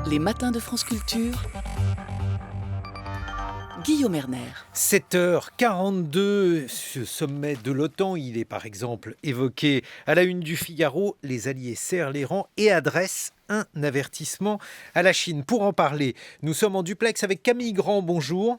Les matins de France Culture. Guillaume Erner. 7h42, ce sommet de l'OTAN, il est par exemple évoqué à la une du Figaro. Les alliés serrent les rangs et adressent un avertissement à la Chine. Pour en parler, nous sommes en duplex avec Camille Grand. Bonjour.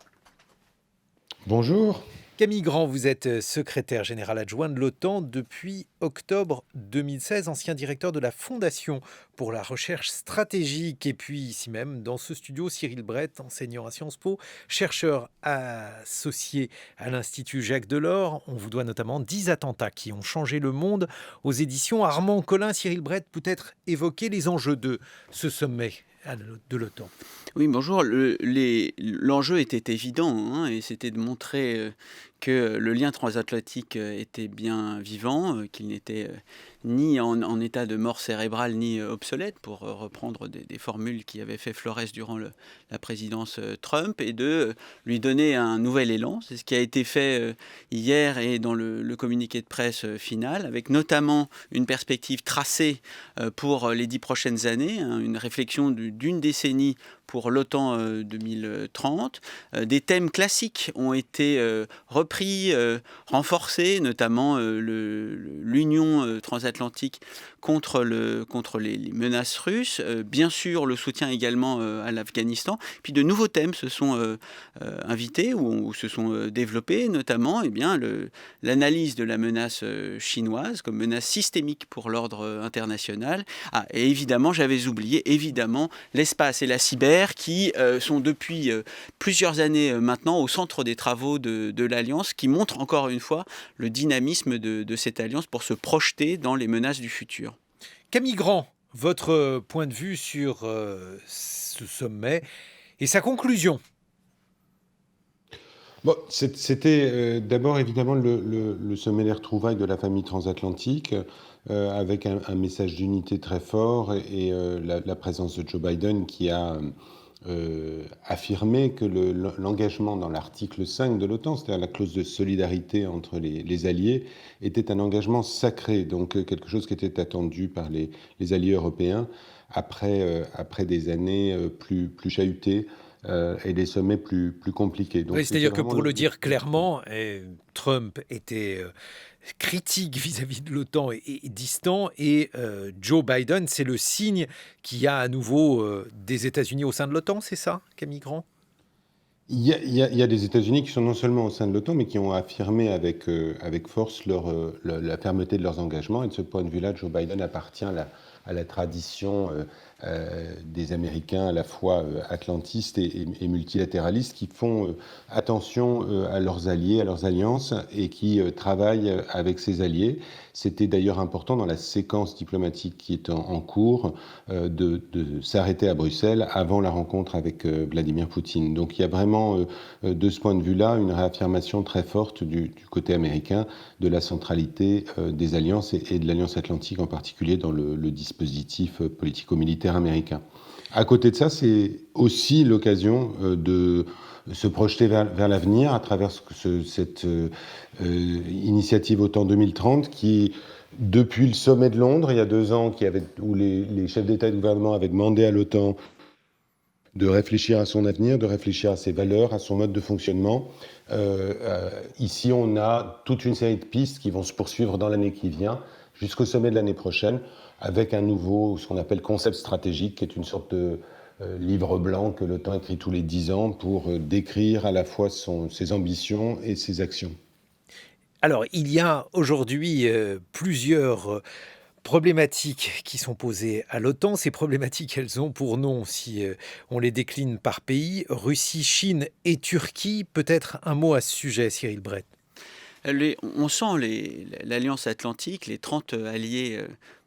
Bonjour. Camille Grand, vous êtes secrétaire général adjoint de l'OTAN depuis octobre 2016, ancien directeur de la Fondation pour la recherche stratégique. Et puis ici même, dans ce studio, Cyril Brett, enseignant à Sciences Po, chercheur associé à l'Institut Jacques Delors. On vous doit notamment 10 attentats qui ont changé le monde aux éditions Armand Collin. Cyril Brett, peut-être évoquer les enjeux de ce sommet de l'OTAN. Oui, bonjour. L'enjeu était évident, et c'était de montrer que le lien transatlantique était bien vivant, qu'il n'était ni en état de mort cérébrale ni obsolète, pour reprendre des formules qui avaient fait Flores durant la présidence Trump, et de lui donner un nouvel élan. C'est ce qui a été fait hier et dans le communiqué de presse final, avec notamment une perspective tracée pour les 10 prochaines années, une réflexion d'une décennie pour l'OTAN 2030. Des thèmes classiques ont été repris, renforcés, notamment l'union transatlantique contre les menaces russes, bien sûr le soutien également à l'Afghanistan. Puis de nouveaux thèmes se sont invités ou se sont développés, notamment l'analyse de la menace chinoise comme menace systémique pour l'ordre international. Et évidemment, j'avais oublié l'espace et la cyber, qui sont depuis plusieurs années maintenant au centre des travaux de l'Alliance, qui montrent encore une fois le dynamisme de cette Alliance pour se projeter dans les menaces du futur. Camille Grand, votre point de vue sur ce sommet et sa conclusion. Bon, c'était d'abord évidemment le sommet des retrouvailles de la famille transatlantique, avec un message d'unité très fort et la présence de Joe Biden qui a affirmé que l'engagement dans l'article 5 de l'OTAN, c'est-à-dire la clause de solidarité entre les alliés, était un engagement sacré, donc quelque chose qui était attendu par les alliés européens après des années plus chahutées. Et des sommets plus compliqués. Donc, oui, c'est-à-dire que pour le dire clairement, Trump était critique vis-à-vis de l'OTAN et distant, et Joe Biden, c'est le signe qu'il y a à nouveau des États-Unis au sein de l'OTAN, c'est ça, Camille Grand ? Il y a des États-Unis qui sont non seulement au sein de l'OTAN, mais qui ont affirmé avec force la fermeté de leurs engagements. Et de ce point de vue-là, Joe Biden appartient à la tradition des Américains à la fois atlantistes et multilatéralistes, qui font attention à leurs alliés, à leurs alliances, et qui travaillent avec ces alliés. C'était d'ailleurs important dans la séquence diplomatique qui est en cours de s'arrêter à Bruxelles avant la rencontre avec Vladimir Poutine. Donc il y a vraiment, de ce point de vue-là, une réaffirmation très forte du côté américain de la centralité des alliances et de l'Alliance Atlantique en particulier dans le dispositif politico-militaire américain. À côté de ça, c'est aussi l'occasion de se projeter vers l'avenir à travers cette initiative OTAN 2030 qui, depuis le sommet de Londres, il y a 2 ans, où les chefs d'État et de gouvernement avaient demandé à l'OTAN de réfléchir à son avenir, de réfléchir à ses valeurs, à son mode de fonctionnement. Ici, on a toute une série de pistes qui vont se poursuivre dans l'année qui vient, jusqu'au sommet de l'année prochaine, avec un nouveau, ce qu'on appelle concept stratégique, qui est une sorte de livre blanc que l'OTAN écrit tous les 10 ans pour décrire à la fois ses ambitions et ses actions. Alors, il y a aujourd'hui plusieurs problématiques qui sont posées à l'OTAN. Ces problématiques, elles ont pour nom, si on les décline par pays, Russie, Chine et Turquie. Peut-être un mot à ce sujet, Cyril Brett. On sent l'Alliance Atlantique, les 30 alliés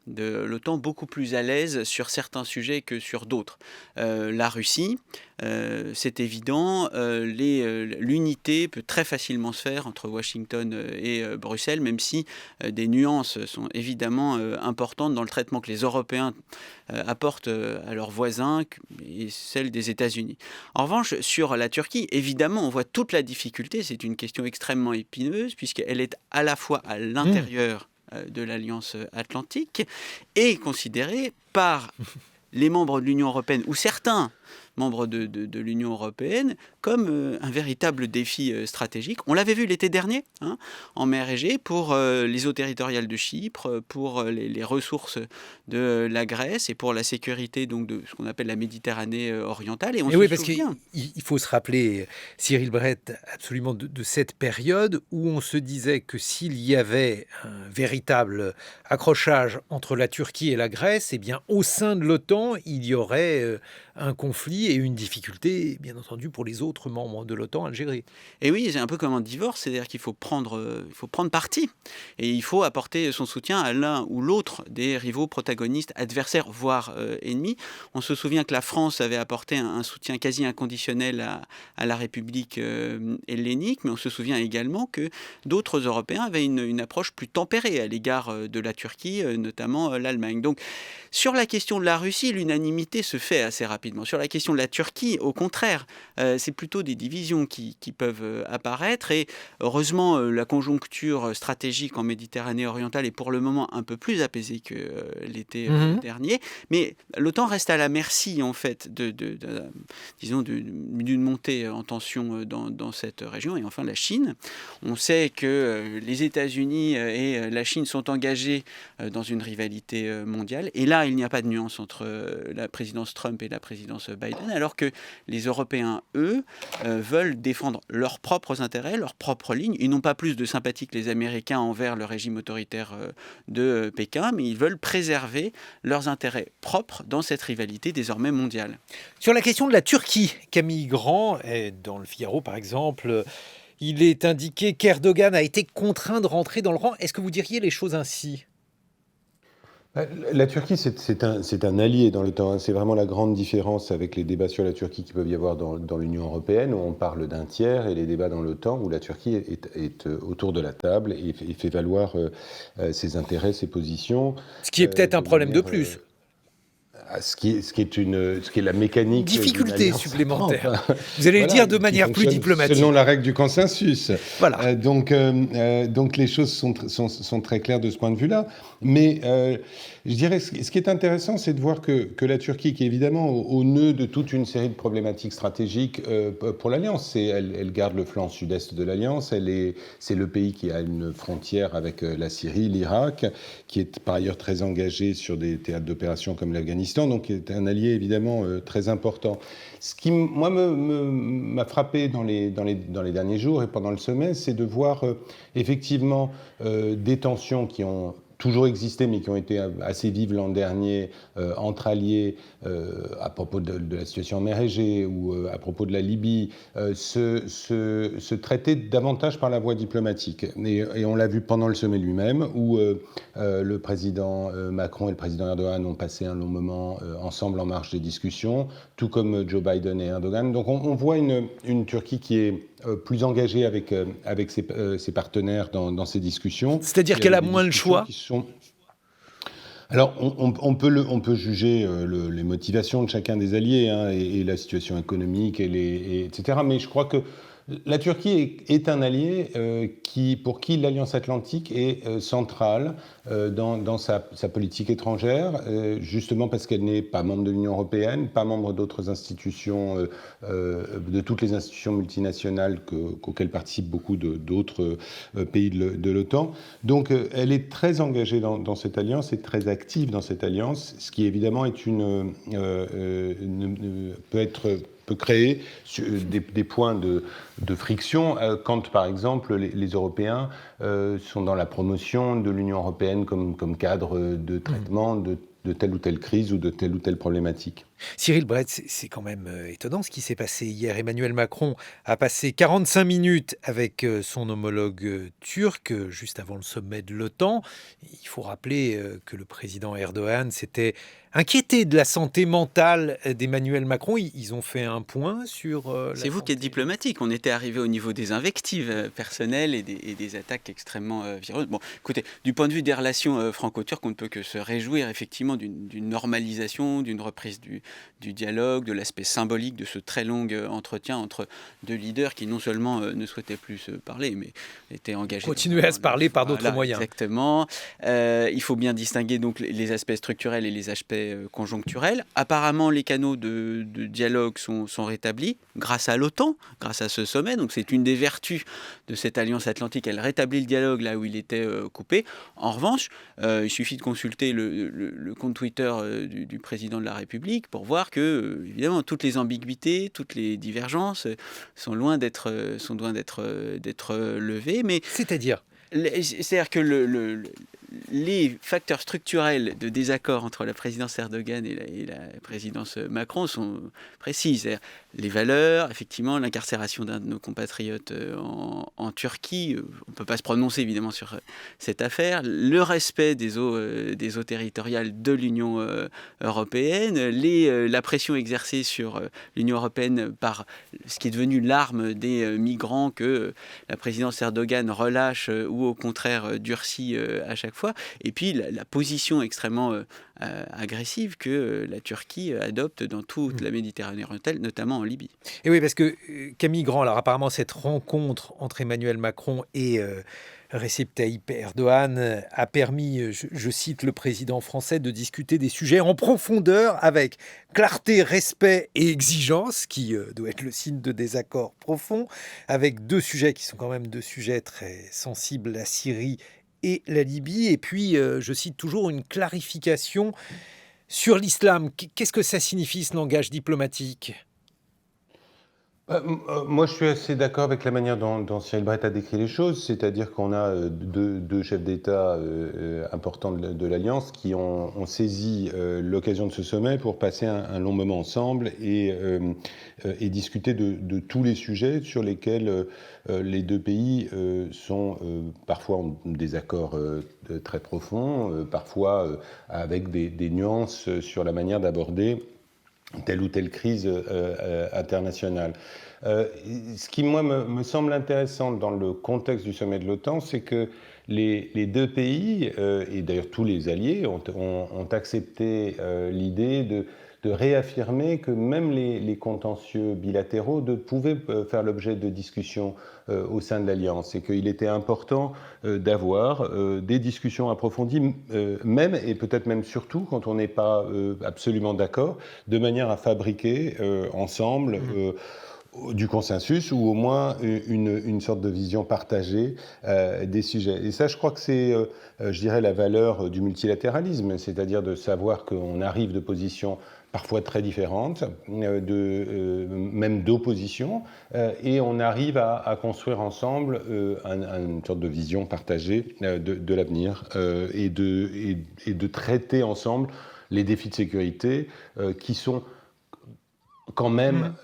de l'OTAN beaucoup plus à l'aise sur certains sujets que sur d'autres. La Russie, c'est évident, l'unité peut très facilement se faire entre Washington et Bruxelles, même si des nuances sont évidemment importantes dans le traitement que les Européens apportent à leurs voisins et celle des États-Unis. En revanche, sur la Turquie, évidemment, on voit toute la difficulté. C'est une question extrêmement épineuse puisqu'elle est à la fois à l'intérieur de l'Alliance Atlantique et considérée par les membres de l'Union européenne, ou certains membres de l'Union européenne, comme un véritable défi stratégique. On l'avait vu l'été dernier, en mer Égée, pour les eaux territoriales de Chypre, pour les ressources de la Grèce et pour la sécurité donc, de ce qu'on appelle la Méditerranée orientale. Et on oui, se parce souvient. qu'il faut se rappeler, Cyril Brett, absolument de cette période où on se disait que s'il y avait un véritable accrochage entre la Turquie et la Grèce, eh bien, au sein de l'OTAN, il y aurait un conflit et une difficulté, bien entendu, pour les autres membres de l'OTAN, Algérie. Et oui, c'est un peu comme un divorce, c'est-à-dire qu'il faut prendre parti et il faut apporter son soutien à l'un ou l'autre des rivaux protagonistes, adversaires, voire ennemis. On se souvient que la France avait apporté un soutien quasi inconditionnel à la République hellénique, mais on se souvient également que d'autres Européens avaient une approche plus tempérée à l'égard de la Turquie, notamment l'Allemagne. Donc, sur la question de la Russie, l'unanimité se fait assez rapidement. Sur la question de la Turquie, au contraire, c'est plutôt des divisions qui peuvent apparaître. Et heureusement, la conjoncture stratégique en Méditerranée orientale est pour le moment un peu plus apaisée que l'été dernier. Mais l'OTAN reste à la merci, en fait, d'une montée en tension dans cette région. Et enfin, la Chine. On sait que les États-Unis et la Chine sont engagés dans une rivalité mondiale. Et là, il n'y a pas de nuance entre la présidence Trump et la présidence Biden, alors que les Européens, eux, veulent défendre leurs propres intérêts, leurs propres lignes. Ils n'ont pas plus de sympathie que les Américains envers le régime autoritaire de Pékin, mais ils veulent préserver leurs intérêts propres dans cette rivalité désormais mondiale. Sur la question de la Turquie, Camille Grand, dans le Figaro par exemple, il est indiqué qu'Erdogan a été contraint de rentrer dans le rang. Est-ce que vous diriez les choses ainsi ? La Turquie, c'est un allié dans l'OTAN. C'est vraiment la grande différence avec les débats sur la Turquie qui peuvent y avoir dans l'Union européenne, où on parle d'un tiers, et les débats dans l'OTAN, où la Turquie est autour de la table et fait valoir ses intérêts, ses positions. Ce qui est peut-être un problème de plus. Ce qui est la mécanique. Difficulté supplémentaire. Vous allez le dire de manière plus diplomatique. Selon la règle du consensus. Voilà. Donc les choses sont très claires de ce point de vue-là. Mais je dirais, ce qui est intéressant, c'est de voir que la Turquie, qui est évidemment au nœud de toute une série de problématiques stratégiques pour l'Alliance, elle garde le flanc sud-est de l'Alliance, c'est le pays qui a une frontière avec la Syrie, l'Irak, qui est par ailleurs très engagé sur des théâtres d'opération comme l'Afghanistan, donc est un allié évidemment très important. Ce qui, moi, m'a frappé dans les derniers jours et pendant le sommet, c'est de voir effectivement des tensions qui ont toujours existé, mais qui ont été assez vives l'an dernier entre alliés à propos de la situation en mer Égée ou à propos de la Libye, se traiter davantage par la voie diplomatique. Et on l'a vu pendant le sommet lui-même, où le président Macron et le président Erdogan ont passé un long moment ensemble en marge des discussions, tout comme Joe Biden et Erdogan. Donc on voit une Turquie qui est plus engagée avec ses partenaires dans ces discussions. C'est-à-dire qu'elle a moins le choix. Alors, on peut juger les motivations de chacun des alliés et la situation économique, etc. Mais je crois que la Turquie est un allié pour qui l'Alliance Atlantique est centrale dans sa politique étrangère, justement parce qu'elle n'est pas membre de l'Union européenne, pas membre d'autres institutions, de toutes les institutions multinationales auxquelles participent beaucoup d'autres pays de l'OTAN. Donc elle est très engagée dans cette alliance et très active dans cette alliance, ce qui évidemment peut créer des points de friction quand, par exemple, les Européens sont dans la promotion de l'Union européenne comme cadre de traitement de telle ou telle crise ou de telle ou telle problématique. Cyril Brett, c'est quand même étonnant ce qui s'est passé hier. Emmanuel Macron a passé 45 minutes avec son homologue turc juste avant le sommet de l'OTAN. Il faut rappeler que le président Erdogan s'était inquiété de la santé mentale d'Emmanuel Macron. Ils ont fait un point sur C'est vous qui êtes diplomatique. On était arrivé au niveau des invectives personnelles et des attaques extrêmement virulentes. Bon, écoutez, du point de vue des relations franco-turques, on ne peut que se réjouir effectivement d'une normalisation, d'une reprise du dialogue, de l'aspect symbolique de ce très long entretien entre deux leaders qui non seulement ne souhaitaient plus se parler, mais étaient engagés... Continuer à se parler par d'autres moyens. Exactement. Il faut bien distinguer donc les aspects structurels et les aspects effet conjoncturel. Apparemment, les canaux de dialogue sont rétablis grâce à l'OTAN, grâce à ce sommet. Donc c'est une des vertus de cette alliance atlantique. Elle rétablit le dialogue là où il était coupé. En revanche, il suffit de consulter le compte Twitter du président de la République pour voir que, évidemment, toutes les ambiguïtés, toutes les divergences sont loin d'être levées. Mais C'est-à-dire? c'est-à-dire que les facteurs structurels de désaccord entre la présidence Erdogan et la présidence Macron sont précis. C'est-à-dire les valeurs, effectivement, l'incarcération d'un de nos compatriotes en Turquie. On ne peut pas se prononcer évidemment sur cette affaire. Le respect des eaux territoriales de l'Union européenne, la pression exercée sur l'Union européenne par ce qui est devenu l'arme des migrants que la présidence Erdogan relâche ou au contraire durcit à chaque fois. Et puis la position extrêmement agressive que la Turquie adopte dans toute la Méditerranée orientale, notamment en Libye. Et oui, parce que Camille Grand, alors apparemment cette rencontre entre Emmanuel Macron et Recep Tayyip Erdogan a permis, je cite le président français, de discuter des sujets en profondeur avec clarté, respect et exigence, qui doit être le signe de désaccord profond, avec deux sujets qui sont quand même deux sujets très sensibles, la Syrie et la Libye. Et puis, je cite toujours une clarification sur l'islam. Qu'est-ce que ça signifie, ce langage diplomatique ? Moi, je suis assez d'accord avec la manière dont Cyril Brett a décrit les choses, c'est-à-dire qu'on a deux chefs d'État importants de l'Alliance qui ont saisi l'occasion de ce sommet pour passer un long moment ensemble et discuter de tous les sujets sur lesquels les deux pays sont parfois en désaccord très profond, parfois avec des nuances sur la manière d'aborder telle ou telle crise internationale. Ce qui, moi, me semble intéressant dans le contexte du sommet de l'OTAN, c'est que les deux pays, et d'ailleurs tous les alliés, ont accepté l'idée de réaffirmer que même les contentieux bilatéraux pouvaient faire l'objet de discussions au sein de l'Alliance et qu'il était important d'avoir des discussions approfondies, même et peut-être même surtout quand on n'est pas absolument d'accord, de manière à fabriquer ensemble du consensus ou au moins une sorte de vision partagée des sujets. Et ça, je crois que c'est, je dirais, la valeur du multilatéralisme, c'est-à-dire de savoir qu'on arrive de positions parfois très différentes, même d'opposition, et on arrive à construire ensemble une sorte de vision partagée de l'avenir et de traiter ensemble les défis de sécurité qui sont quand même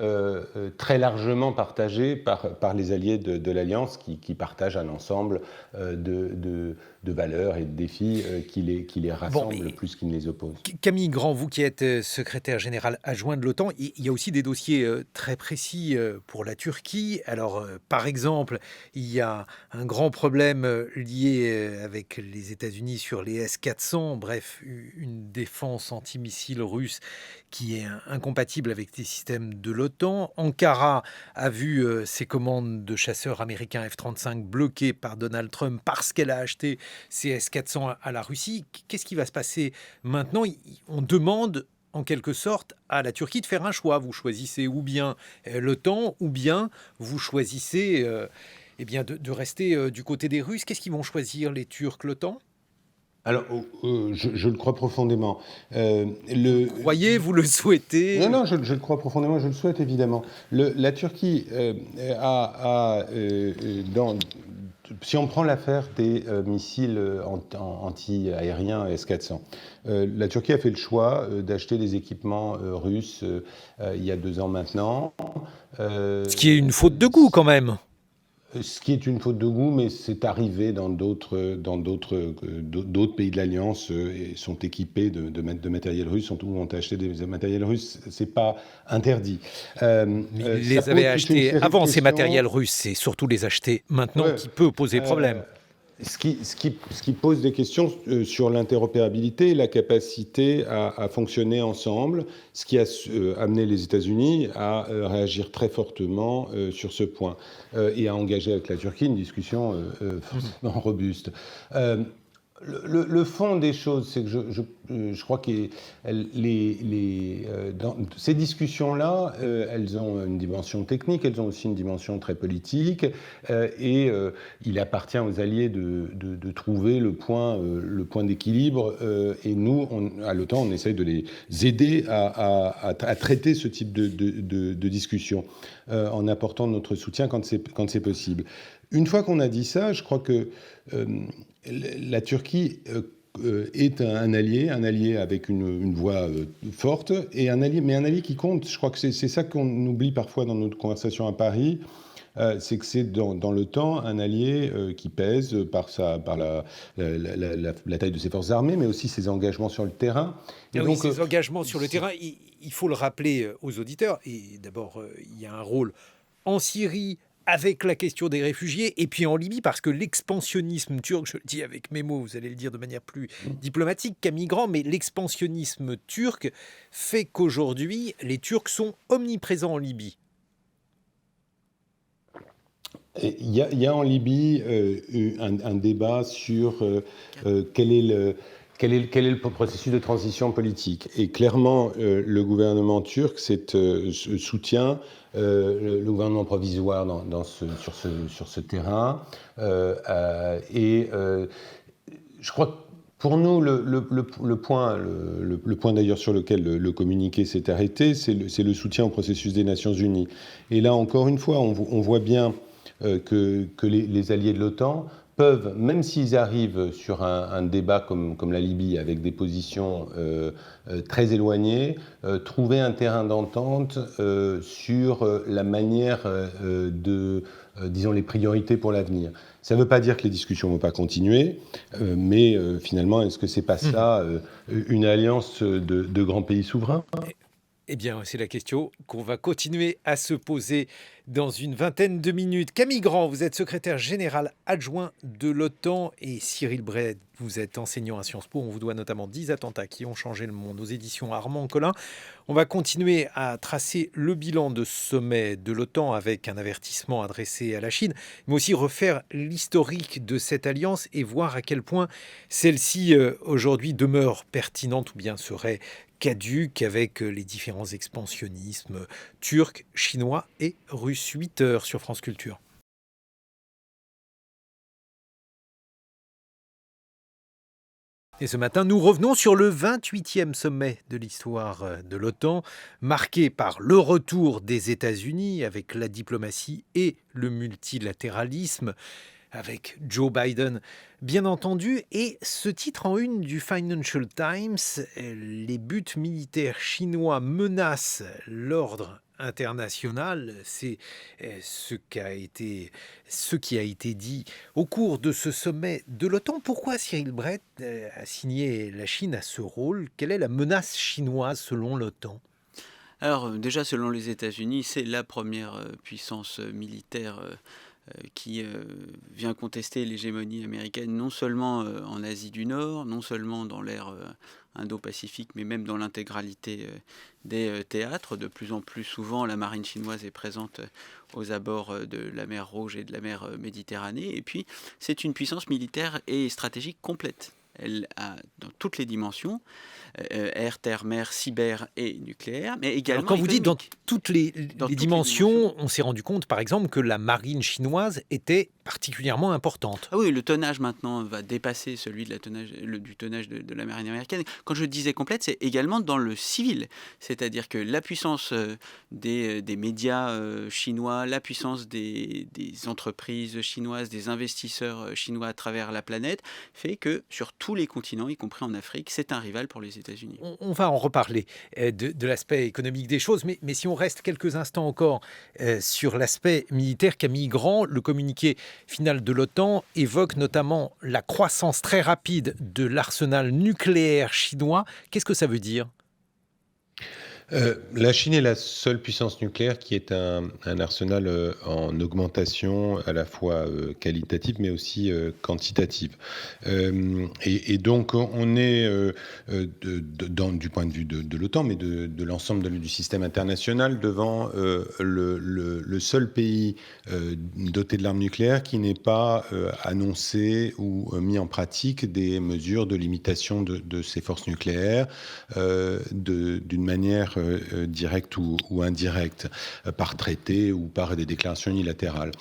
très largement partagés par les alliés de l'Alliance qui partagent un ensemble de valeurs et de défis qui les rassemblent plus qu'ils ne les opposent. Camille Grand, vous qui êtes secrétaire général adjoint de l'OTAN, il y a aussi des dossiers très précis pour la Turquie. Alors, par exemple, il y a un grand problème lié avec les États-Unis sur les S-400, bref, une défense antimissile russe qui est incompatible avec les systèmes de l'OTAN. Ankara a vu ses commandes de chasseurs américains F-35 bloquées par Donald Trump parce qu'elle a acheté ces S-400 à la Russie. Qu'est-ce qui va se passer maintenant ? On demande en quelque sorte à la Turquie de faire un choix. Vous choisissez ou bien l'OTAN ou bien vous choisissez de rester du côté des Russes. Qu'est-ce qu'ils vont choisir, les Turcs, l'OTAN ? Alors, je le crois profondément. Vous le croyez, vous le souhaitez ? Non, je le crois profondément, je le souhaite évidemment. La Turquie si on prend l'affaire des missiles anti-aériens S-400, la Turquie a fait le choix d'acheter des équipements russes il y a 2 ans maintenant. Ce qui est une faute de goût quand même. Ce qui est une faute de goût, mais c'est arrivé dans d'autres pays de l'Alliance et sont équipés de matériel russe, ou ont acheté des matériels russes. C'est pas interdit. Ils les avaient achetés avant ces matériels russes, c'est surtout les acheter maintenant qui peut poser problème. Ce qui pose des questions sur l'interopérabilité, la capacité à fonctionner ensemble, ce qui a amené les États-Unis à réagir très fortement sur ce point et à engager avec la Turquie une discussion forcément robuste. Le fond des choses, c'est que je crois que dans ces discussions-là, elles ont une dimension technique, elles ont aussi une dimension très politique, et il appartient aux alliés de trouver le point d'équilibre, et nous, à l'OTAN, on essaye de les aider à traiter ce type de discussion, en apportant notre soutien quand c'est possible. Une fois qu'on a dit ça, je crois que la Turquie est un allié avec une voix forte, et un allié qui compte. Je crois que c'est ça qu'on oublie parfois dans notre conversation à Paris, c'est que c'est dans le temps un allié qui pèse par la taille de ses forces armées, mais aussi ses engagements sur le terrain. Et donc, ces engagements sur le terrain, il faut le rappeler aux auditeurs. Et d'abord, il y a un rôle en Syrie, avec la question des réfugiés, et puis en Libye, parce que l'expansionnisme turc, je le dis avec mes mots, vous allez le dire de manière plus diplomatique qu'amigrant, mais l'expansionnisme turc fait qu'aujourd'hui, les Turcs sont omniprésents en Libye. Il y a en Libye un débat sur quel est le processus de transition politique. Et clairement, le gouvernement turc soutient le gouvernement provisoire sur ce terrain. Je crois que pour nous, le point d'ailleurs sur lequel le communiqué s'est arrêté, c'est le soutien au processus des Nations Unies. Et là, encore une fois, on voit bien que les alliés de l'OTAN peuvent, même s'ils arrivent sur un débat comme la Libye, avec des positions très éloignées, trouver un terrain d'entente sur la manière disons, les priorités pour l'avenir. Ça ne veut pas dire que les discussions ne vont pas continuer, mais finalement, est-ce que c'est pas ça, une alliance de grands pays souverains ? Eh bien, c'est la question qu'on va continuer à se poser dans une vingtaine de minutes. Camille Grand, vous êtes secrétaire général adjoint de l'OTAN, et Cyril Bray, vous êtes enseignant à Sciences Po. On vous doit notamment 10 attentats qui ont changé le monde aux éditions Armand Collin. On va continuer à tracer le bilan de ce sommet de l'OTAN avec un avertissement adressé à la Chine, mais aussi refaire l'historique de cette alliance et voir à quel point celle-ci aujourd'hui demeure pertinente ou bien serait caduque avec les différents expansionnismes turcs, chinois et russes. 8h sur France Culture. Et ce matin, nous revenons sur le 28e sommet de l'histoire de l'OTAN, marqué par le retour des États-Unis avec la diplomatie et le multilatéralisme, avec Joe Biden, bien entendu, et ce titre en une du Financial Times, les buts militaires chinois menacent l'ordre international, c'est ce qui a été dit au cours de ce sommet de l'OTAN. Pourquoi Cyril Bray a signé la Chine à ce rôle ? Quelle est la menace chinoise selon l'OTAN ? Alors déjà, selon les États-Unis, c'est la première puissance militaire qui vient contester l'hégémonie américaine, non seulement en Asie du Nord, non seulement dans l'ère Indo-Pacifique, mais même dans l'intégralité des théâtres. De plus en plus souvent, la marine chinoise est présente aux abords de la mer Rouge et de la mer Méditerranée. Et puis, c'est une puissance militaire et stratégique complète. Elle a dans toutes les dimensions, air, terre, mer, cyber et nucléaire, mais également. Alors quand vous dites dans toutes les dimensions, on s'est rendu compte par exemple que la marine chinoise était particulièrement importante. Ah oui, le tonnage maintenant va dépasser celui du tonnage de la marine américaine. Quand je disais complète, c'est également dans le civil, c'est-à-dire que la puissance des médias chinois, la puissance des entreprises chinoises, des investisseurs chinois à travers la planète, fait que sur tous les continents, y compris en Afrique, c'est un rival pour les États-Unis. On va en reparler de l'aspect économique des choses, mais si on reste quelques instants encore sur l'aspect militaire, Camille Grand, le communiqué final de l'OTAN évoque notamment la croissance très rapide de l'arsenal nucléaire chinois. Qu'est-ce que ça veut dire ? La Chine est la seule puissance nucléaire qui ait un arsenal en augmentation à la fois qualitative mais aussi quantitative. Et donc on est, du point de vue de l'OTAN, mais de l'ensemble du système international, devant le seul pays doté de l'arme nucléaire qui n'ait pas annoncé ou mis en pratique des mesures de limitation de ses forces nucléaires d'une manière directe ou indirecte, par traité ou par des déclarations unilatérales.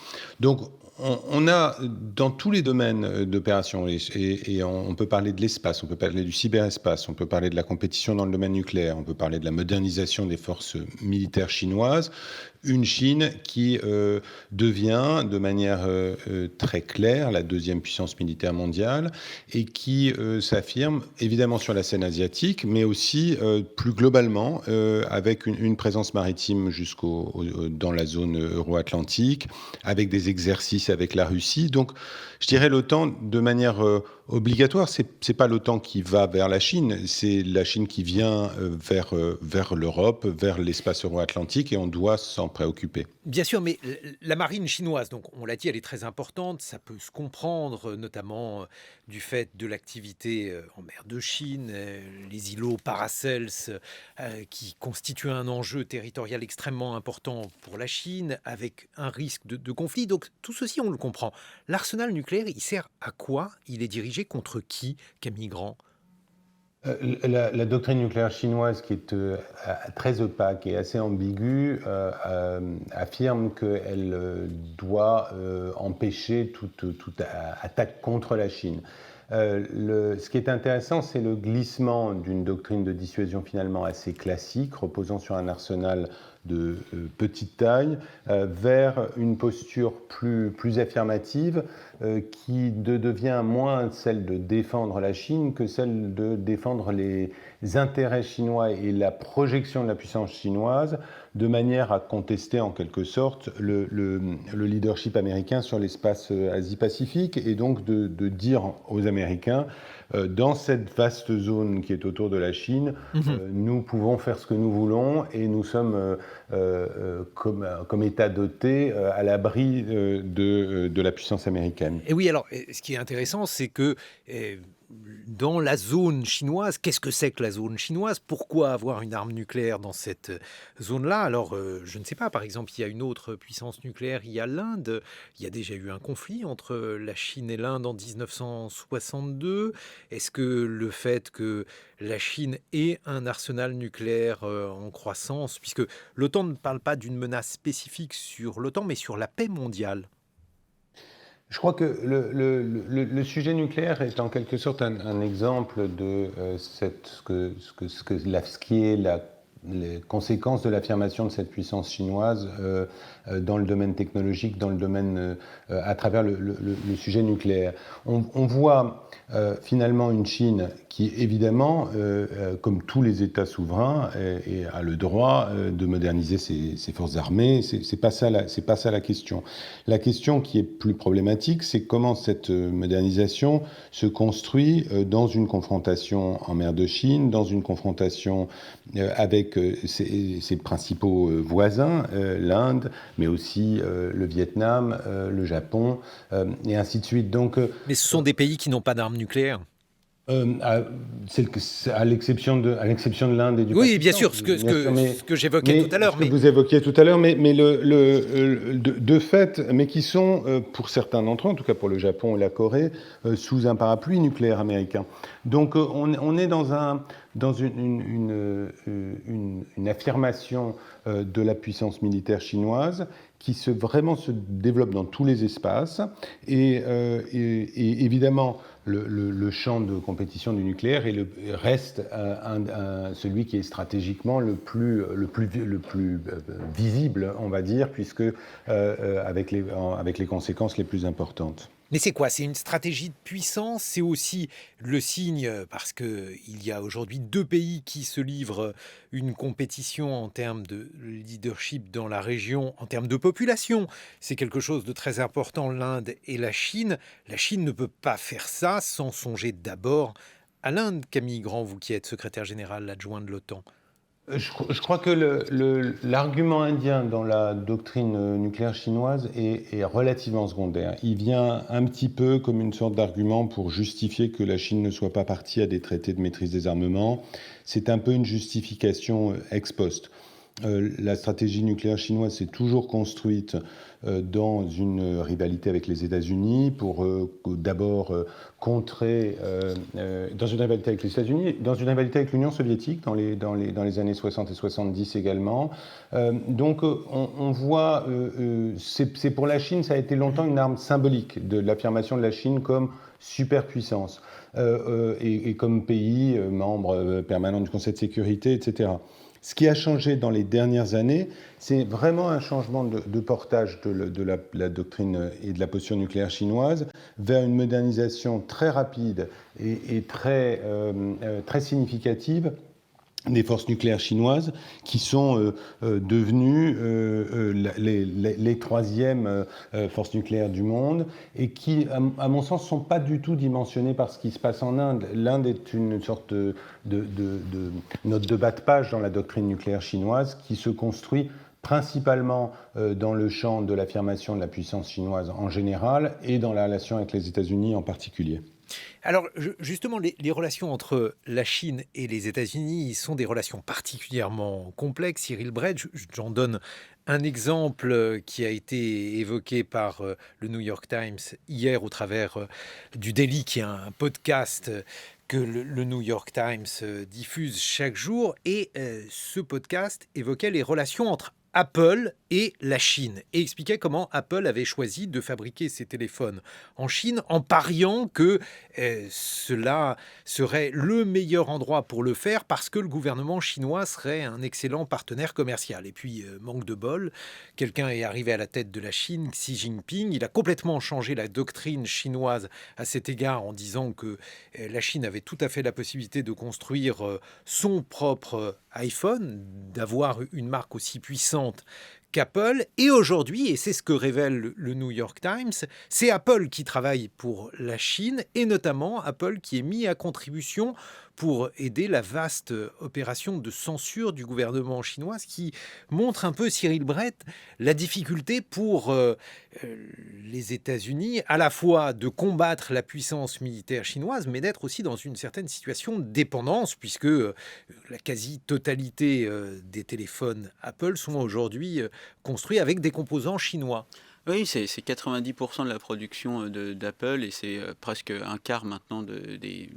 Donc, on a dans tous les domaines d'opération, et on peut parler de l'espace, on peut parler du cyberespace, on peut parler de la compétition dans le domaine nucléaire, on peut parler de la modernisation des forces militaires chinoises, une Chine qui devient de manière très claire la deuxième puissance militaire mondiale et qui s'affirme évidemment sur la scène asiatique, mais aussi plus globalement avec une présence maritime dans la zone euro-atlantique, avec des exercices avec la Russie. Donc je dirais l'OTAN de manière obligatoire, c'est pas l'OTAN qui va vers la Chine, c'est la Chine qui vient vers l'Europe, vers l'espace euro-atlantique, et on doit s'en préoccuper. Bien sûr, mais la marine chinoise, donc on l'a dit, elle est très importante. Ça peut se comprendre, notamment du fait de l'activité en mer de Chine, les îlots Paracels, qui constituent un enjeu territorial extrêmement important pour la Chine, avec un risque de conflit. Donc tout ceci, on le comprend. L'arsenal nucléaire, il sert à quoi? Il est dirigé contre qui, Camille Grand? La doctrine nucléaire chinoise, qui est très opaque et assez ambiguë, affirme qu'elle doit empêcher toute attaque contre la Chine. Ce qui est intéressant, c'est le glissement d'une doctrine de dissuasion finalement assez classique, reposant sur un arsenal de petite taille, vers une posture plus affirmative, qui devient moins celle de défendre la Chine que celle de défendre les intérêts chinois et la projection de la puissance chinoise, de manière à contester en quelque sorte le leadership américain sur l'espace Asie-Pacifique, et donc de dire aux Américains, dans cette vaste zone qui est autour de la Chine, nous pouvons faire ce que nous voulons, et nous sommes comme État doté à l'abri de la puissance américaine. Et oui, alors, ce qui est intéressant, c'est que dans la zone chinoise, qu'est-ce que c'est que la zone chinoise? Pourquoi avoir une arme nucléaire dans cette zone-là? Alors, je ne sais pas, par exemple, il y a une autre puissance nucléaire, il y a l'Inde. Il y a déjà eu un conflit entre la Chine et l'Inde en 1962. Est-ce que le fait que la Chine ait un arsenal nucléaire en croissance, puisque l'OTAN ne parle pas d'une menace spécifique sur l'OTAN, mais sur la paix mondiale? Je crois que le sujet nucléaire est en quelque sorte un exemple de ce qui est les conséquences de l'affirmation de cette puissance chinoise dans le domaine technologique, dans le domaine à travers le sujet nucléaire. On voit finalement une Chine qui, évidemment, comme tous les États souverains, a le droit de moderniser ses forces armées. C'est pas ça la question. La question qui est plus problématique, c'est comment cette modernisation se construit dans une confrontation en mer de Chine, dans une confrontation avec ses principaux voisins, l'Inde, mais aussi le Vietnam, le Japon, et ainsi de suite. Donc, mais ce sont des pays qui n'ont pas d'armes nucléaires. À l'exception de l'Inde et du Pakistan. Oui, bien sûr, ce que j'évoquais tout à l'heure. Ce que vous évoquiez tout à l'heure, mais de fait, mais qui sont, pour certains d'entre eux, en tout cas pour le Japon et la Corée, sous un parapluie nucléaire américain. Donc on est dans une affirmation de la puissance militaire chinoise qui vraiment se développe dans tous les espaces, et évidemment le champ de compétition du nucléaire reste celui qui est stratégiquement le plus visible, on va dire, puisque avec les conséquences les plus importantes. Mais c'est quoi? C'est une stratégie de puissance? C'est aussi le signe, parce qu'il y a aujourd'hui deux pays qui se livrent une compétition en termes de leadership dans la région, en termes de population. C'est quelque chose de très important, l'Inde et la Chine. La Chine ne peut pas faire ça sans songer d'abord à l'Inde. Camille Grand, vous qui êtes secrétaire général adjoint de l'OTAN. Je crois que l'argument indien dans la doctrine nucléaire chinoise est relativement secondaire. Il vient un petit peu comme une sorte d'argument pour justifier que la Chine ne soit pas partie à des traités de maîtrise des armements. C'est un peu une justification ex post. La stratégie nucléaire chinoise s'est toujours construite dans une rivalité avec les États-Unis pour d'abord contrer, dans une rivalité avec les États-Unis, dans une rivalité avec l'Union soviétique dans les années 60 et 70 également. Donc on voit, c'est pour la Chine, ça a été longtemps une arme symbolique de l'affirmation de la Chine comme superpuissance et comme pays membre permanent du Conseil de sécurité, etc. Ce qui a changé dans les dernières années, c'est vraiment un changement de portage de la doctrine et de la posture nucléaire chinoise vers une modernisation très rapide et très significative des forces nucléaires chinoises qui sont devenues les troisièmes forces nucléaires du monde et qui, à mon sens, ne sont pas du tout dimensionnées par ce qui se passe en Inde. L'Inde est une sorte de note de bas de page dans la doctrine nucléaire chinoise qui se construit principalement dans le champ de l'affirmation de la puissance chinoise en général et dans la relation avec les États-Unis en particulier. Alors justement, les relations entre la Chine et les États-Unis sont des relations particulièrement complexes. Cyril Brett, j'en donne un exemple qui a été évoqué par le New York Times hier au travers du Daily, qui est un podcast que le New York Times diffuse chaque jour. Et ce podcast évoquait les relations entre Apple et la Chine et expliquait comment Apple avait choisi de fabriquer ses téléphones en Chine en pariant que cela serait le meilleur endroit pour le faire parce que le gouvernement chinois serait un excellent partenaire commercial. Et puis, manque de bol, quelqu'un est arrivé à la tête de la Chine, Xi Jinping. Il a complètement changé la doctrine chinoise à cet égard en disant que la Chine avait tout à fait la possibilité de construire son propre iPhone, d'avoir une marque aussi puissante qu'Apple. Et aujourd'hui, et c'est ce que révèle le New York Times, c'est Apple qui travaille pour la Chine et notamment Apple qui est mis à contribution pour aider la vaste opération de censure du gouvernement chinois, ce qui montre un peu, Cyril Brett, la difficulté pour les États-Unis à la fois de combattre la puissance militaire chinoise, mais d'être aussi dans une certaine situation de dépendance, puisque la quasi-totalité des téléphones Apple sont aujourd'hui construits avec des composants chinois. Oui, c'est 90% de la production d'Apple et c'est presque un quart maintenant des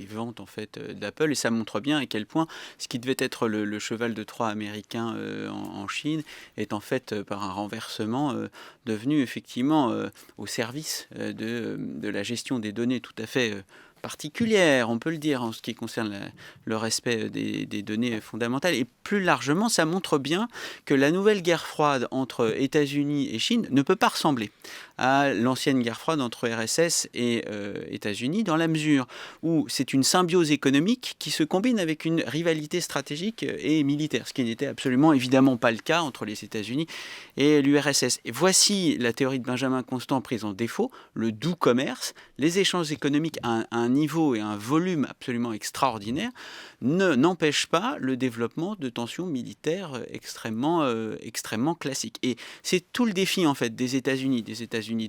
ventes en fait d'Apple, et ça montre bien à quel point ce qui devait être le cheval de Troie américain en Chine est en fait par un renversement devenu effectivement au service de la gestion des données tout à fait particulière, on peut le dire, en ce qui concerne le respect des données fondamentales. Et plus largement, ça montre bien que la nouvelle guerre froide entre États-Unis et Chine ne peut pas ressembler à l'ancienne guerre froide entre RSS et États-Unis, dans la mesure où c'est une symbiose économique qui se combine avec une rivalité stratégique et militaire, ce qui n'était absolument évidemment pas le cas entre les États-Unis et l'URSS. Et voici la théorie de Benjamin Constant prise en défaut: le doux commerce, les échanges économiques à un niveau et un volume absolument extraordinaire n'empêchent pas le développement de tensions militaires extrêmement classiques. Et c'est tout le défi en fait des États-Unis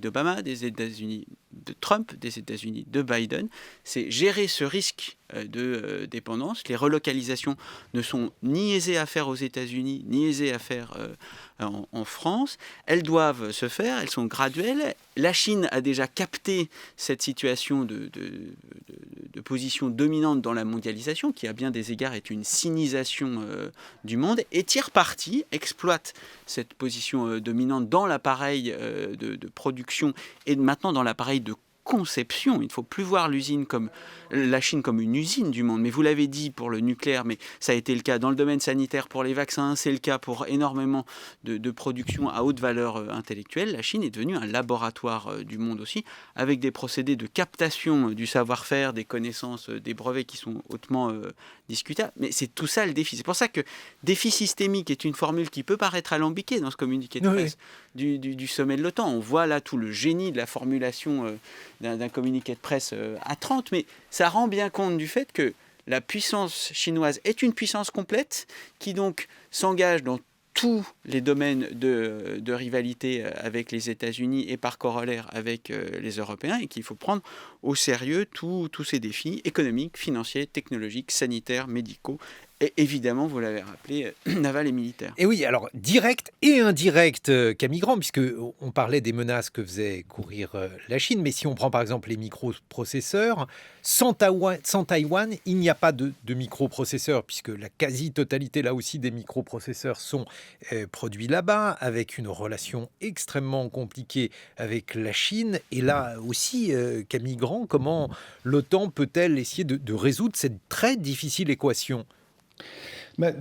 d'Obama, des États-Unis de Trump, des États-Unis de Biden, c'est gérer ce risque de dépendance. Les relocalisations ne sont ni aisées à faire aux États-Unis, ni aisées à faire en France. Elles doivent se faire, elles sont graduelles. La Chine a déjà capté cette situation de position dominante dans la mondialisation, qui à bien des égards est une sinisation du monde, et tire parti, exploite cette position dominante dans l'appareil de production et maintenant dans l'appareil de conception. Il ne faut plus voir la Chine comme une usine du monde. Mais vous l'avez dit pour le nucléaire, mais ça a été le cas dans le domaine sanitaire pour les vaccins, c'est le cas pour énormément de production à haute valeur intellectuelle. La Chine est devenue un laboratoire du monde aussi, avec des procédés de captation du savoir-faire, des connaissances, des brevets qui sont hautement discutables. Mais c'est tout ça le défi. C'est pour ça que défi systémique est une formule qui peut paraître alambiquée dans ce communiqué de presse du sommet de l'OTAN. On voit là tout le génie de la formulation d'un communiqué de presse à 30, mais ça rend bien compte du fait que la puissance chinoise est une puissance complète qui donc s'engage dans tous les domaines de rivalité avec les États-Unis et par corollaire avec les Européens, et qu'il faut prendre au sérieux tous ces défis économiques, financiers, technologiques, sanitaires, médicaux et évidemment, vous l'avez rappelé, navals et militaires. Et oui, alors direct et indirect, Camille Grand, puisque on parlait des menaces que faisait courir la Chine, mais si on prend par exemple les microprocesseurs, sans Taïwan, il n'y a pas de microprocesseurs, puisque la quasi-totalité là aussi des microprocesseurs sont produits là-bas, avec une relation extrêmement compliquée avec la Chine. Et là aussi, Camille Grand, comment l'OTAN peut-elle essayer de résoudre cette très difficile équation ?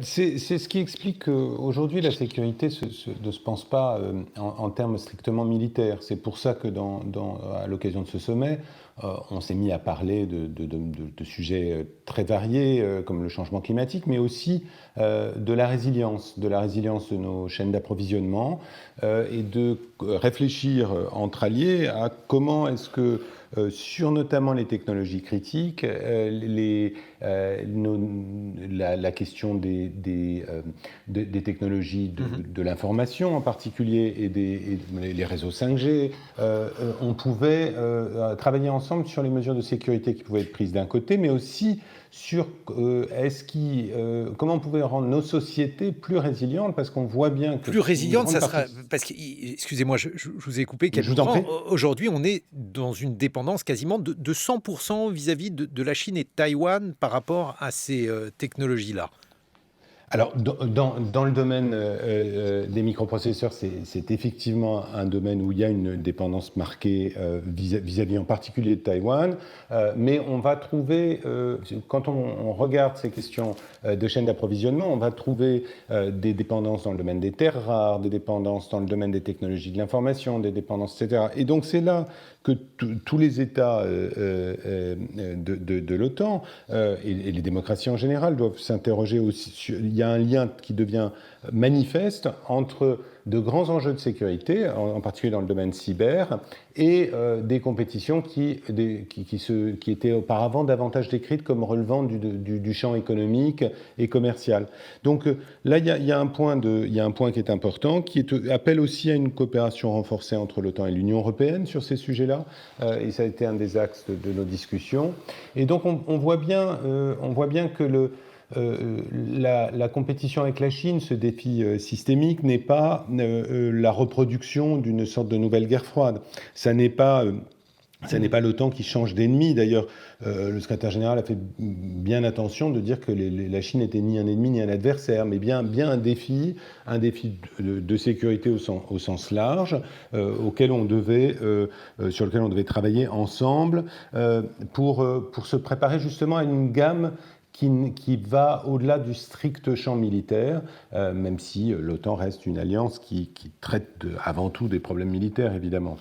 C'est ce qui explique qu'aujourd'hui la sécurité ne se pense pas en termes strictement militaires. C'est pour ça que à l'occasion de ce sommet, on s'est mis à parler de sujets très variés comme le changement climatique, mais aussi de la résilience de nos chaînes d'approvisionnement et de réfléchir entre alliés à comment est-ce que sur notamment les technologies critiques, la question des technologies de l'information en particulier et les réseaux 5G, on pouvait travailler ensemble sur les mesures de sécurité qui pouvaient être prises d'un côté, mais aussi sur comment on pouvait rendre nos sociétés plus résilientes, parce qu'on voit bien que... Plus résilientes, ça sera... Parce que, excusez-moi, je vous ai coupé. Aujourd'hui, on est dans une dépendance quasiment de 100% vis-à-vis de la Chine et de Taïwan par rapport à ces technologies-là. Alors, dans le domaine des microprocesseurs, c'est effectivement un domaine où il y a une dépendance marquée vis-à-vis en particulier de Taïwan, mais on va trouver, quand on regarde ces questions de chaîne d'approvisionnement, on va trouver des dépendances dans le domaine des terres rares, des dépendances dans le domaine des technologies de l'information, des dépendances, etc. Et donc, c'est là que tous les États de l'OTAN et les démocraties en général doivent s'interroger aussi. Il y a un lien qui devient manifeste entre de grands enjeux de sécurité, en particulier dans le domaine cyber, et des compétitions qui étaient auparavant davantage décrites comme relevant du champ économique et commercial. Donc là, il y a un point qui est important, qui appelle aussi à une coopération renforcée entre l'OTAN et l'Union européenne sur ces sujets-là, et ça a été un des axes de nos discussions. Et donc on voit bien que la compétition avec la Chine, ce défi systémique, n'est pas la reproduction d'une sorte de nouvelle guerre froide. Ça n'est pas l'OTAN qui change d'ennemi. D'ailleurs, le secrétaire général a fait bien attention de dire que la Chine n'était ni un ennemi ni un adversaire, mais bien un défi de sécurité au sens large, sur lequel on devait travailler ensemble pour se préparer justement à une gamme qui va au-delà du strict champ militaire, même si l'OTAN reste une alliance qui traite avant tout des problèmes militaires, évidemment.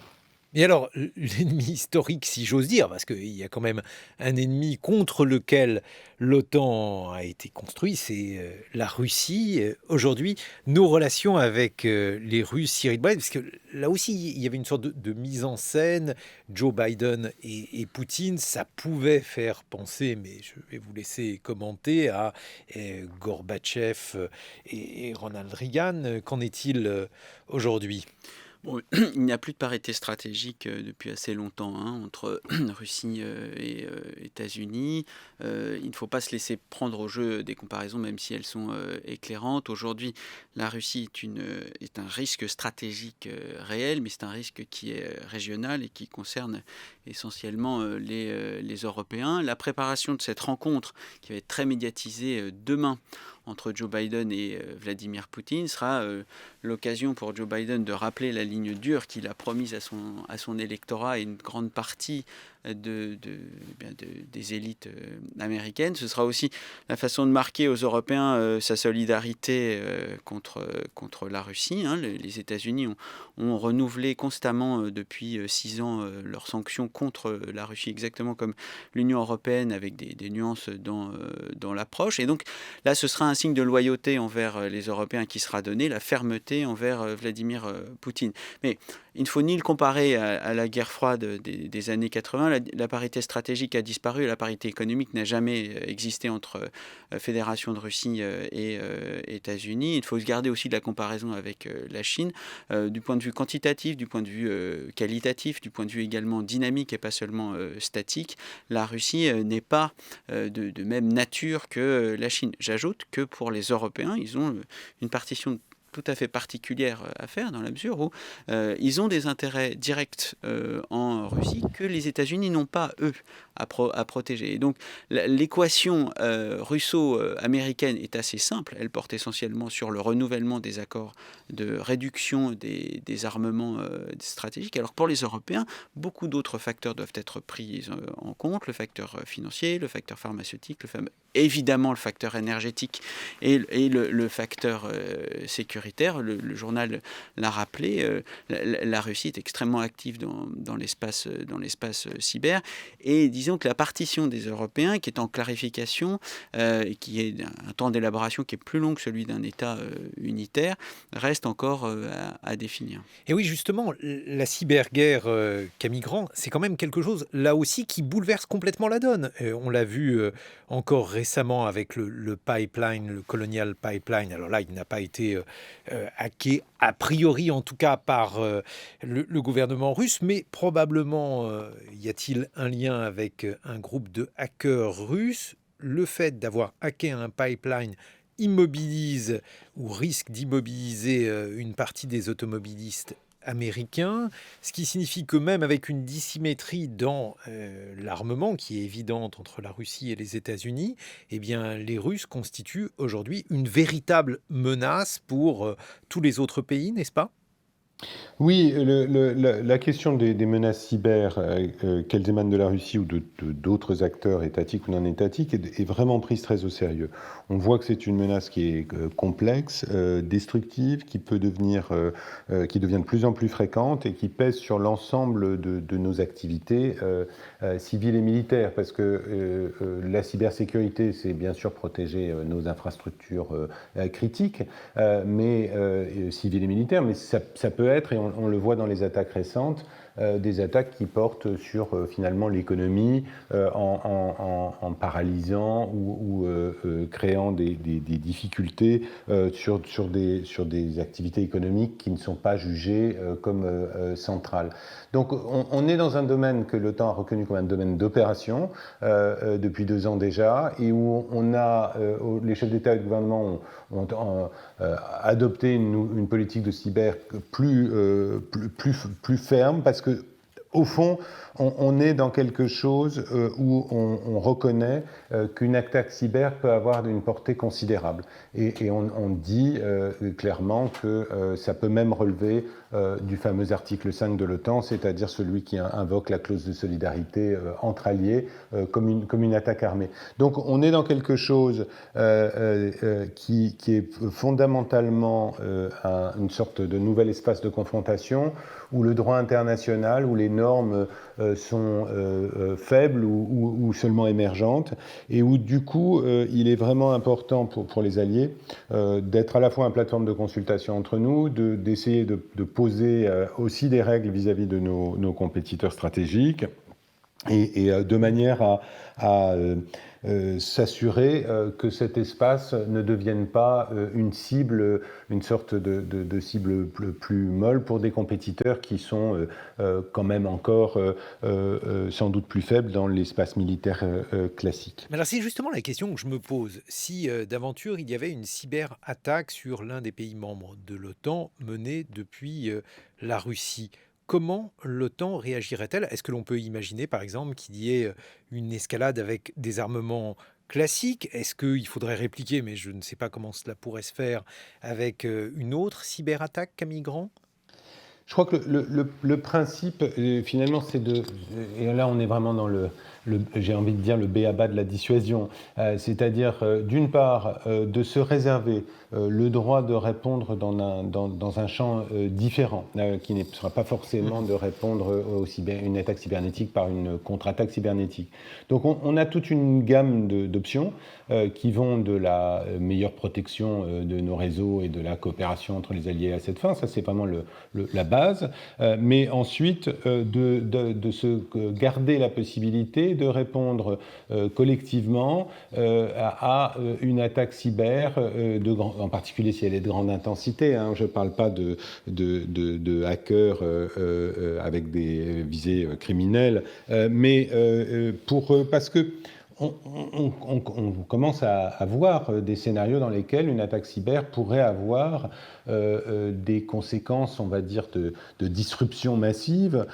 Et alors, l'ennemi historique, si j'ose dire, parce qu'il y a quand même un ennemi contre lequel l'OTAN a été construit, c'est la Russie. Aujourd'hui, nos relations avec les Russes, Cyril Brett, parce que là aussi, il y avait une sorte de mise en scène, Joe Biden et Poutine, ça pouvait faire penser, mais je vais vous laisser commenter, à Gorbatchev et Ronald Reagan. Qu'en est-il aujourd'hui ? Bon, il n'y a plus de parité stratégique depuis assez longtemps entre Russie et États-Unis. Il ne faut pas se laisser prendre au jeu des comparaisons, même si elles sont éclairantes. Aujourd'hui, la Russie est un risque stratégique réel, mais c'est un risque qui est régional et qui concerne essentiellement les Européens. La préparation de cette rencontre, qui va être très médiatisée demain, entre Joe Biden et Vladimir Poutine sera l'occasion pour Joe Biden de rappeler la ligne dure qu'il a promise à son électorat et une grande partie des élites américaines. Ce sera aussi la façon de marquer aux Européens sa solidarité contre la Russie. Les États-Unis ont renouvelé constamment depuis 6 ans leurs sanctions contre la Russie, exactement comme l'Union européenne, avec des nuances dans l'approche. Et donc là, ce sera un signe de loyauté envers les Européens qui sera donné, la fermeté envers Vladimir Poutine. Mais il ne faut ni le comparer à la guerre froide des années 80. la parité stratégique a disparu, la parité économique n'a jamais existé entre Fédération de Russie et États-Unis. Il faut se garder aussi de la comparaison avec la Chine, du point de vue quantitatif, du point de vue qualitatif, du point de vue également dynamique et pas seulement statique. La Russie n'est pas de même nature que la Chine. J'ajoute que pour les Européens, ils ont une partition tout à fait particulière à faire, dans la mesure où ils ont des intérêts directs en Russie que les États-Unis n'ont pas, eux, à protéger. Et donc l'équation russo-américaine est assez simple. Elle porte essentiellement sur le renouvellement des accords de réduction des armements stratégiques. Alors que pour les Européens, beaucoup d'autres facteurs doivent être pris en compte. Le facteur financier, le facteur pharmaceutique, évidemment le facteur énergétique et le facteur sécuritaire. Le journal l'a rappelé, la Russie est extrêmement active dans l'espace cyber. Et disons que la partition des Européens, qui est en clarification, et qui est un temps d'élaboration qui est plus long que celui d'un État unitaire, reste encore à définir. Et oui, justement, la cyberguerre, Camille Grand, c'est quand même quelque chose, là aussi, qui bouleverse complètement la donne. On l'a vu encore récemment avec le pipeline, le Colonial Pipeline. Alors là, il n'a pas été hacké, a priori en tout cas, par le gouvernement russe, mais probablement y a-t-il un lien avec un groupe de hackers russes. Le fait d'avoir hacké un pipeline immobilise ou risque d'immobiliser une partie des automobilistes américains, ce qui signifie que même avec une dissymétrie dans l'armement qui est évidente entre la Russie et les États-Unis, eh bien, les Russes constituent aujourd'hui une véritable menace pour tous les autres pays, n'est-ce pas ? Oui, la question des menaces cyber, qu'elles émanent de la Russie ou d'autres acteurs étatiques ou non étatiques, est vraiment prise très au sérieux. On voit que c'est une menace qui est complexe, destructive, qui devient de plus en plus fréquente et qui pèse sur l'ensemble de nos activités civiles et militaires. Parce que la cybersécurité, c'est bien sûr protéger nos infrastructures critiques, mais civiles et militaires, mais ça peut être, et on le voit dans les attaques récentes, des attaques qui portent sur finalement l'économie en paralysant ou créant des difficultés sur des activités économiques qui ne sont pas jugées comme centrales. Donc on est dans un domaine que l'OTAN a reconnu comme un domaine d'opération depuis 2 ans déjà, et où les chefs d'État et de gouvernement ont adopté une politique de cyber plus ferme, parce que au fond, on est dans quelque chose où on reconnaît qu'une attaque cyber peut avoir une portée considérable. Et on dit clairement que ça peut même relever du fameux article 5 de l'OTAN, c'est-à-dire celui qui invoque la clause de solidarité entre alliés comme une attaque armée. Donc on est dans quelque chose qui est fondamentalement une sorte de nouvel espace de confrontation où le droit international, où les normes sont faibles ou seulement émergentes, et où du coup il est vraiment important pour les alliés d'être à la fois une plateforme de consultation entre nous, d'essayer de poser aussi des règles vis-à-vis de nos compétiteurs stratégiques, et de manière à s'assurer que cet espace ne devienne pas une sorte de cible plus molle pour des compétiteurs qui sont quand même encore sans doute plus faibles dans l'espace militaire classique. Mais alors c'est justement la question que je me pose. Si d'aventure il y avait une cyberattaque sur l'un des pays membres de l'OTAN menée depuis la Russie, comment l'OTAN réagirait-elle ? Est-ce que l'on peut imaginer, par exemple, qu'il y ait une escalade avec des armements classiques ? Est-ce qu'il faudrait répliquer, mais je ne sais pas comment cela pourrait se faire, avec une autre cyberattaque, Camille Grand ? Je crois que le principe, finalement, c'est et là on est vraiment dans le j'ai envie de dire, le b.a.-ba de la dissuasion. C'est-à-dire, d'une part, de se réserver le droit de répondre dans un champ différent, qui ne sera pas forcément de répondre une attaque cybernétique par une contre-attaque cybernétique. Donc on a toute une gamme d'options qui vont de la meilleure protection de nos réseaux et de la coopération entre les alliés à cette fin. Ça, c'est vraiment la base. Mais ensuite, de se garder la possibilité de répondre collectivement à une attaque cyber, en particulier si elle est de grande intensité. Hein. Je ne parle pas de hackers avec des visées criminelles, mais parce que on commence à voir des scénarios dans lesquels une attaque cyber pourrait avoir des conséquences, on va dire, de disruption massive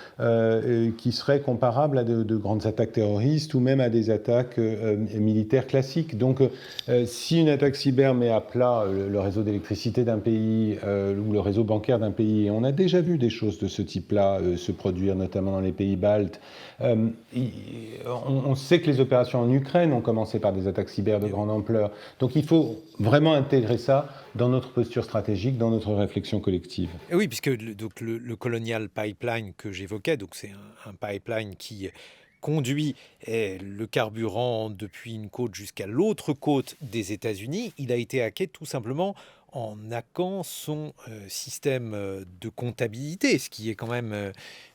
qui seraient comparables à de grandes attaques terroristes ou même à des attaques militaires classiques. Donc, si une attaque cyber met à plat le réseau d'électricité d'un pays ou le réseau bancaire d'un pays, et on a déjà vu des choses de ce type-là se produire, notamment dans les pays baltes, on sait que les opérations en Ukraine ont commencé par des attaques cyber de grande ampleur. Donc il faut vraiment intégrer ça dans notre posture stratégique, dans notre réflexion collective. Et oui, puisque le Colonial Pipeline que j'évoquais, donc c'est un pipeline qui conduit le carburant depuis une côte jusqu'à l'autre côte des États-Unis, il a été hacké tout simplement en hackant son système de comptabilité, ce qui est quand même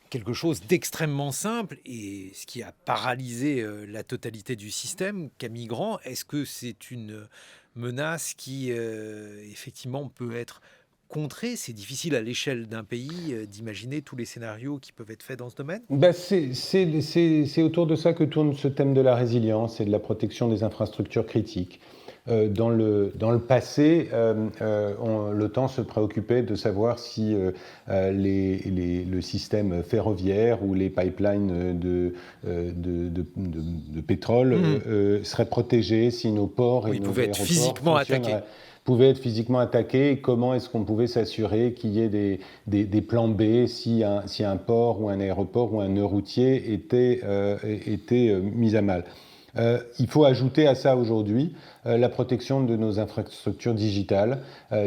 quelque chose d'extrêmement simple et ce qui a paralysé la totalité du système. Camille Grand, est-ce que c'est une menace qui effectivement peut être contrée? C'est difficile à l'échelle d'un pays d'imaginer tous les scénarios qui peuvent être faits dans ce domaine. C'est autour de ça que tourne ce thème de la résilience et de la protection des infrastructures critiques. Dans le passé, l'OTAN se préoccupait de savoir si le système ferroviaire ou les pipelines de pétrole seraient protégés, si nos ports et nos aéroports pouvaient être physiquement attaqués, et comment est-ce qu'on pouvait s'assurer qu'il y ait des plans B si un port ou un aéroport ou un nœud routier était mis à mal. Il faut ajouter à ça aujourd'hui la protection de nos infrastructures digitales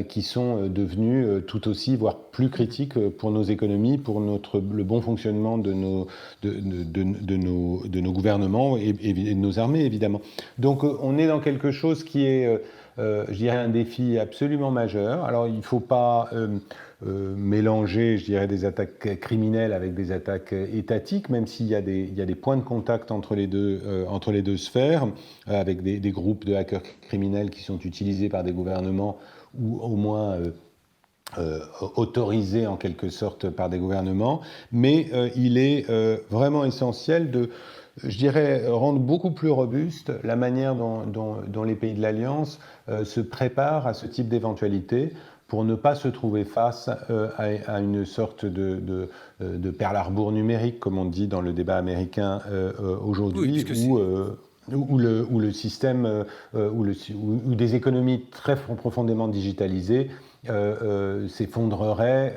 qui sont devenues tout aussi, voire plus critiques pour nos économies, pour le bon fonctionnement de nos gouvernements et de nos armées, évidemment. Donc on est dans quelque chose qui est, je dirais, un défi absolument majeur. Alors il ne faut pas mélanger, je dirais, des attaques criminelles avec des attaques étatiques, même s'il y a des points de contact entre les deux sphères, avec des groupes de hackers criminels qui sont utilisés par des gouvernements ou au moins autorisés en quelque sorte par des gouvernements. Mais il est vraiment essentiel de, je dirais, rendre beaucoup plus robuste la manière dont les pays de l'Alliance se préparent à ce type d'éventualité, pour ne pas se trouver face à une sorte de Pearl Harbor numérique, comme on dit dans le débat américain aujourd'hui, où le système, où des économies très profondément digitalisées s'effondreraient,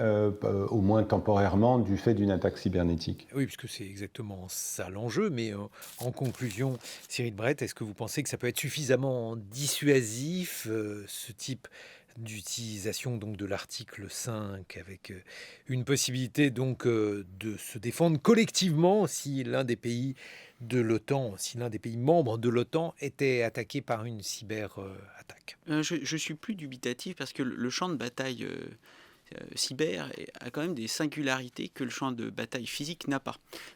au moins temporairement, du fait d'une attaque cybernétique. Oui, puisque c'est exactement ça l'enjeu. Mais en conclusion, Cyril Brett, est-ce que vous pensez que ça peut être suffisamment dissuasif, ce type d'utilisation donc de l'article 5, avec une possibilité donc de se défendre collectivement si l'un des pays de l'OTAN, si l'un des pays membres de l'OTAN était attaqué par une cyber-attaque? Je suis plus dubitatif parce que le champ de bataille cyber a quand même des singularités que le champ de bataille physique n'a pas.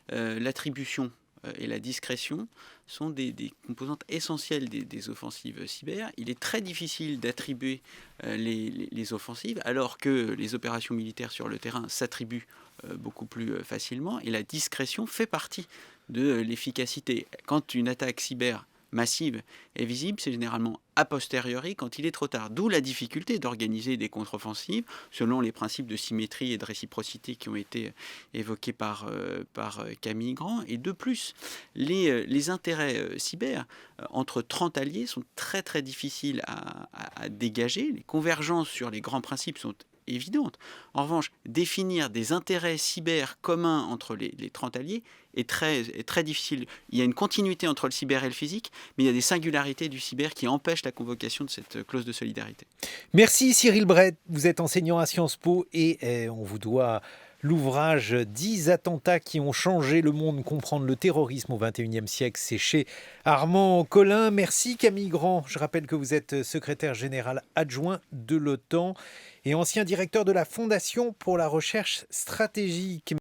L'attribution et la discrétion sont des composantes essentielles des offensives cyber. Il est très difficile d'attribuer les offensives, alors que les opérations militaires sur le terrain s'attribuent beaucoup plus facilement, et la discrétion fait partie de l'efficacité. Quand une attaque cyber massive est visible, c'est généralement a posteriori, quand il est trop tard. D'où la difficulté d'organiser des contre-offensives selon les principes de symétrie et de réciprocité qui ont été évoqués par Camille Grand. Et de plus, les intérêts cyber entre 30 alliés sont très très difficiles à dégager. Les convergences sur les grands principes sont évidente. En revanche, définir des intérêts cyber communs entre les 30 alliés est très difficile. Il y a une continuité entre le cyber et le physique, mais il y a des singularités du cyber qui empêchent la convocation de cette clause de solidarité. Merci Cyril Brett, vous êtes enseignant à Sciences Po et on vous doit l'ouvrage 10 attentats qui ont changé le monde, comprendre le terrorisme au XXIe siècle. C'est chez Armand Collin. Merci Camille Grand. Je rappelle que vous êtes secrétaire général adjoint de l'OTAN et ancien directeur de la Fondation pour la recherche stratégique.